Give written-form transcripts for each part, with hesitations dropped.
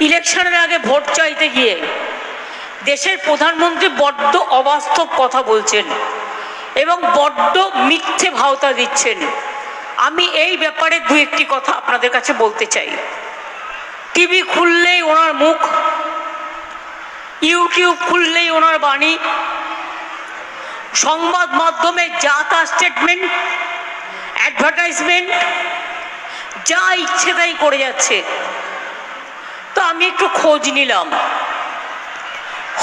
ইলেকশনের আগে ভোট চাইতে গিয়ে দেশের প্রধানমন্ত্রী বড্ড অবাস্তব কথা বলছেন এবং বড্ড মিথ্যে ভাওতা দিচ্ছেন। আমি এই ব্যাপারে দু একটি কথা আপনাদের কাছে বলতে চাই। টিভি খুললেই ওনার মুখ, ইউটিউব খুললেই ওনার বাণী, সংবাদ মাধ্যমে যা তা স্টেটমেন্ট, অ্যাডভার্টাইজমেন্ট, যা ইচ্ছে তাই করে যাচ্ছে। তো আমি একটু খোঁজ নিলাম,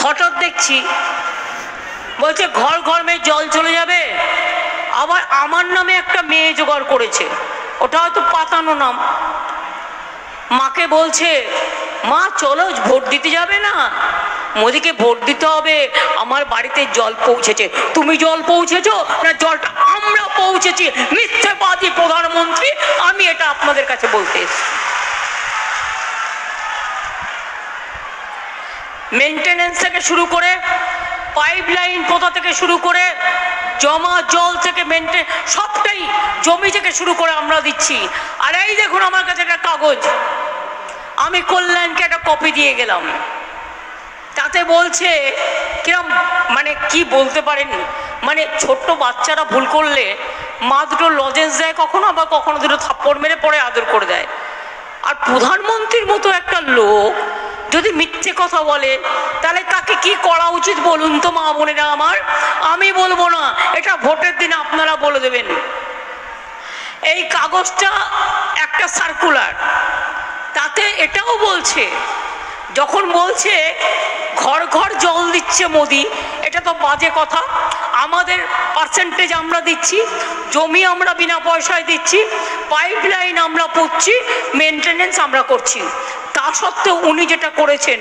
হঠাৎ দেখছি বলছে ঘর ঘর মেয়ে জল চলে যাবে, আবার আমার নামে একটা মেয়ে জোগাড় করেছে, ওটা হয়তো পাতানো নাম। মাকে বলছে, মা চলো ভোট দিতে যাবে না, মোদিকে ভোট দিতে হবে, আমার বাড়িতে জল পৌঁছেছে। তুমি জল পৌঁছেছো না জলটা আমরা পৌঁছেছি? মিথ্যেবাদী প্রধানমন্ত্রী, আমি এটা আপনাদের কাছে বলতে। মেনটেনেন্স থেকে শুরু করে, পাইপ লাইন পোতা থেকে শুরু করে, জমা জল থেকে সবটাই জমি থেকে শুরু করে আমরা দিচ্ছি। আর এই দেখুন আমার কাছে একটা কাগজ, আমি কল্যাণকে একটা কপি দিয়ে গেলাম, তাতে বলছে কিরম, মানে কি বলতে পারেন, মানে ছোট্ট বাচ্চারা ভুল করলে মা দুটো লজেন্স দেয় কখনো, আবার কখনো দুটো থাপ্পড় মেরে পরে আদর করে দেয়। আর প্রধানমন্ত্রীর মতো একটা লোক যদি মিথ্যে কথা বলে, তাহলে তাকে কি করা উচিত বলুন তো মা বোনেরা আমার? আমি বলবো না, এটা ভোটের দিন আপনারা বলে দেবেন। এই কাগজটা একটা সার্কুলার, তাতে এটাও বলছে, যখন বলছে ঘর ঘর জল দিচ্ছে মোদি, এটা তো বাজে কথা। আমাদের পার্সেন্টেজ আমরা দিচ্ছি, জমি আমরা বিনা পয়সায় দিচ্ছি, পাইপ লাইন আমরা পুঁতছি, মেনটেনেন্স আমরা করছি। তা সত্ত্বেও উনি যেটা করেছেন,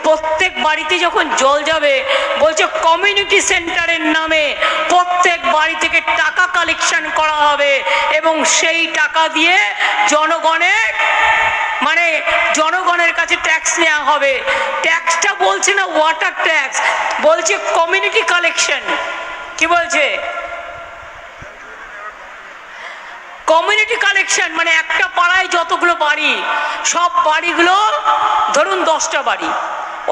প্রত্যেক বাড়িতে যখন জল যাবে বলছে কমিউনিটি সেন্টারের নামে প্রত্যেক বাড়ি থেকে টাকা কালেকশন করা হবে এবং সেই টাকা দিয়ে জনগণের কাছে ট্যাক্স নেওয়া হবে। ট্যাক্সটা বলছে না ওয়াটার ট্যাক্স, বলছে কমিউনিটি কালেকশন। কি বলছে? কমিউনিটি কালেকশন, মানে একটা পাড়ায় যতগুলো বাড়ি, সব বাড়িগুলো ধরুন 10টা বাড়ি,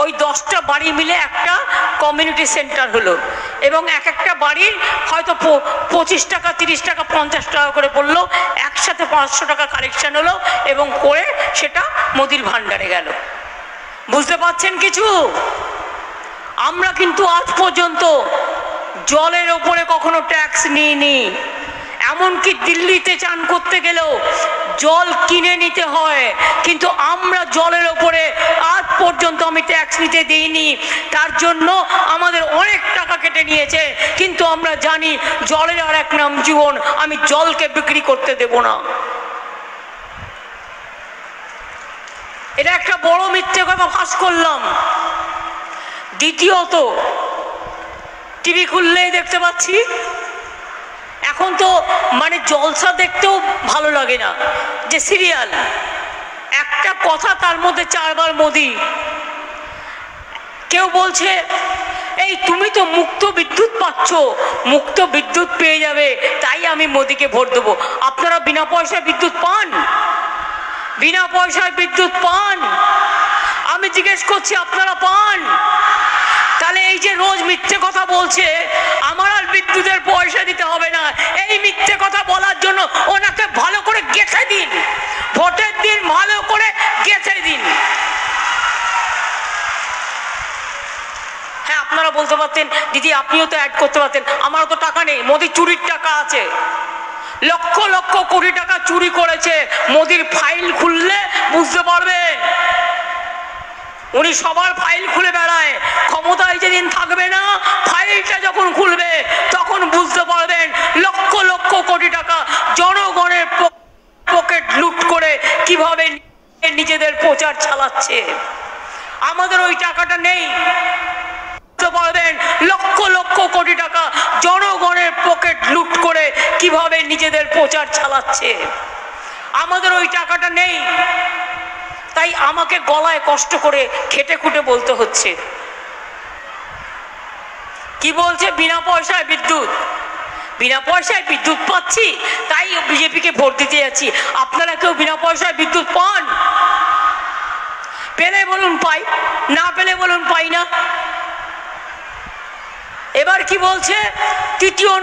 ওই 10টা বাড়ি মিলে একটা কমিউনিটি সেন্টার হলো এবং এক একটা বাড়ির হয়তো 25 টাকা, 30 টাকা, 50 টাকা করে পড়লো, একসাথে 500 টাকা কালেকশন হলো এবং করে সেটা মোদির ভান্ডারে গেল। বুঝতে পারছেন কিছু? আমরা কিন্তু আজ পর্যন্ত জলের ওপরে কখনো ট্যাক্স নিইনি। এমনকি দিল্লিতে চান করতে গেলেও জল কিনে নিতে হয়, কিন্তু আমরা জলের ওপরে আজ পর্যন্ত আমি ট্যাক্স নিতে দিইনি। তার জন্য আমাদের অনেক টাকা কেটে নিয়েছে, কিন্তু আমরা জানি জলের আর এক নাম জীবন, আমি জলকে বিক্রি করতে দেব না। এটা একটা বড় মিথ্যে কথা ফাঁস করলাম। দ্বিতীয়ত, টিভি খুললেই দেখতে পাচ্ছি এখন তো মানে জলসা দেখতেও ভালো লাগে না, যে সিরিয়াল একটা কথা তার মধ্যে 4 বার মোদি। কেউ বলছে এই তুমি তো মুক্ত বিদ্যুৎ পাচ্ছ, মুক্ত বিদ্যুৎ পেয়ে যাবে, তাই আমি মোদিকে ভোট দেবো। আপনারা বিনা পয়সায় বিদ্যুৎ পান? বিনা পয়সায় বিদ্যুৎ পান? আমি জিজ্ঞেস করছি, আপনারা পান? তাহলে এই যে রোজ মিথ্যে কথা বলছে, আমার আর বিদ্যুতের পয়সা দিতে হবে না, এই মিথ্যে কথা বলার জন্য ওনাকে ভালো করে গেঁথে দিন, ভোটের দিন ভালো করে গেঁথে দিন। হ্যাঁ, আপনারা বলতে পারতেন দিদি আপনিও তো অ্যাড করতে পারতেন, আমারও তো টাকা নেই। মোদি চুরির টাকা আছে, লক্ষ লক্ষ কোটি টাকা চুরি করেছে। মোদির ফাইল খুললে বুঝতে পারবেন। উনি সবার ফাইল খুলে বেড়ায়, ক্ষমতায় যেদিন থাকবে না, ফাইলটা যখন খুলবে তখন বুঝতে পারবেন লক্ষ লক্ষ কোটি টাকা জনগণের পকেট লুট করে কিভাবে নিজেদের প্রচার চালাচ্ছে। আমাদের ওই টাকাটা নেই। বুঝতে পারবেন লক্ষ লক্ষ কোটি টাকা জনগণের পকেট লুট করে কিভাবে নিজেদের প্রচার চালাচ্ছে। আমাদের ওই টাকাটা নেই, তাই আমাকে গলায় কষ্ট করে খেটে খুঁটে বলতে হচ্ছে। কি বলছে? বিনা পয়সায় বিদ্যুৎ, বিনা পয়সায় বিদ্যুৎ পাচ্ছি তাই বিজেপিকে ভোট দিতে যাচ্ছি। আপনারা কেউ বিনা পয়সায় বিদ্যুৎ পান? পেলে বলুন পাই, না পেলে বলুন পাই না। এবার কি বলছে? তৃতীয়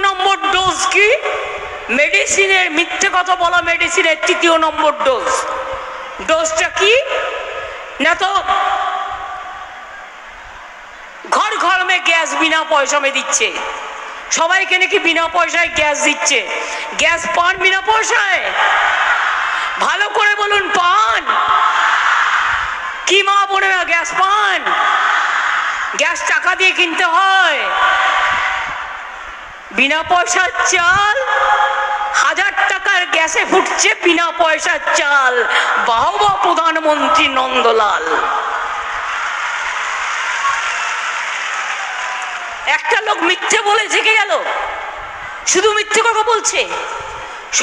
নম্বর ডোজ কি? মেডিসিনের, মিথ্যে কথা বলা মেডিসিনের তৃতীয় নম্বর ডোজটা কি না? তো ঘর ঘর মে গ্যাস বিনা পয়সা মে দিচ্ছে, সবাইকে নাকি বিনা পয়সায় গ্যাস দিচ্ছে। গ্যাস পান বিনা পয়সায়? ভালো করে বলুন, পান? কি মা বোনেরা গ্যাস পান? গ্যাস টাকা দিয়ে কিনতে হয়। বিনা পয়সার চাল, 1000 টাকার গ্যাসে ফুটছে বিনা পয়সার চাল। বাহবা প্রধানমন্ত্রী নন্দলাল। একটা লোক মিথ্যে বলে জেগে গেল, শুধু মিথ্যে কথা বলছে।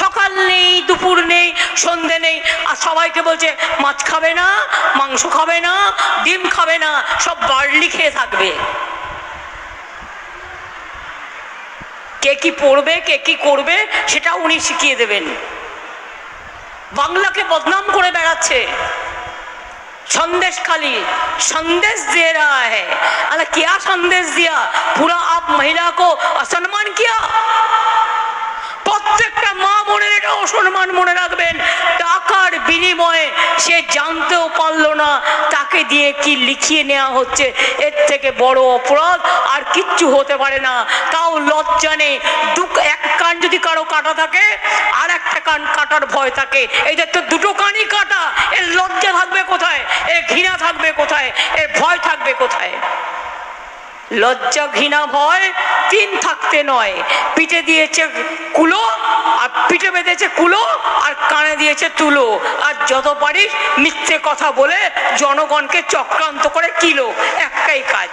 সকাল নেই, দুপুর নেই, সন্ধে নেই, আর সবাইকে বলছে মাছ খাবে না, মাংস খাবে না, ডিম খাবে না, সব বার্লি খেয়ে থাকবে। কে কি পড়বে, কে কি করবে সেটা উনি শিখিয়ে দেবেন। বাংলাকে বদনাম করে বেড়াচ্ছে। संदेश खाली संदेश दे रहा है। अरे क्या संदेश दिया? पूरा आप महिला को असम्मान किया। প্রত্যেকটা মা বোনের এটা অসম্মান মনে রাখবেন। টাকার বিনিময়ে সে জানতেও পারলো না তাকে দিয়ে কি লিখিয়ে নেওয়া হচ্ছে। এর থেকে বড় অপরাধ আর কিচ্ছু হতে পারে না। তাও লজ্জা নেই। এক কান যদি কারো কাটা থাকে আর একটা কান কাটার ভয় থাকে। এদের তো দুটো কানই কাটা। এর লজ্জা থাকবে কোথায়? এর ঘৃণা থাকবে কোথায়? এর ভয় থাকবে কোথায়? লজ্জা ঘৃণা ভয় তিন থাকতে নয়। পিঠে দিয়েছে কুলো আর পিঠে বেঁধেছে কুলো আর কানে দিয়েছে তুলো। আর যত পারিস মিথ্যে কথা বলে জনগণকে চক্রান্ত করে কিলো। একটাই কাজ।